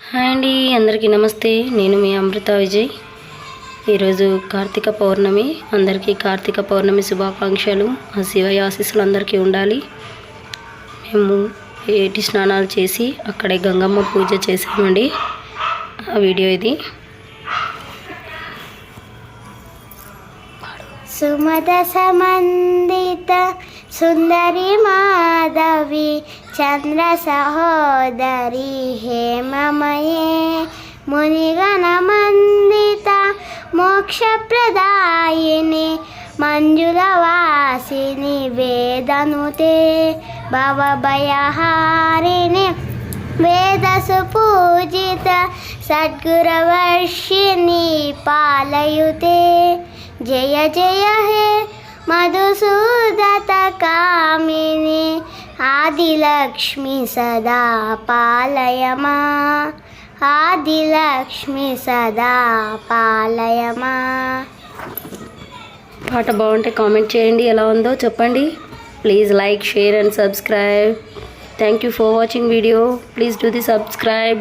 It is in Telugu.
హాయ్ అండి, అందరికీ నమస్తే. నేను మీ అమృత విజయ్. ఈరోజు కార్తీక పౌర్ణమి. అందరికీ కార్తీక పౌర్ణమి శుభాకాంక్షలు. ఆ శివయ్య ఆశీస్సులు అందరికీ ఉండాలి. మేము ఏటి స్నానాలు చేసి అక్కడే గంగమ్మ పూజ చేసామండి. ఆ వీడియో ఇది. సుమద సమందిత సుందరి మాధవి చంద్ర సహోదరి హేమమయే మునిగణమందిత మోక్షప్రదాయిని మంజులవాసిని వేదనుతే భవభయహారిణి వేదసు పూజిత సద్గురవర్షిణి పాలయుతే జయ జయ హే మధుసూదత కామిని ఆదిలక్ష్మి సదా పాలయమా ఆదిలక్ష్మి సదా పాలయమా. పాట బాగుంటే కామెంట్ చేయండి, ఎలా ఉందో చెప్పండి. Please like, share and subscribe. Thank you for watching video. Please do the subscribe.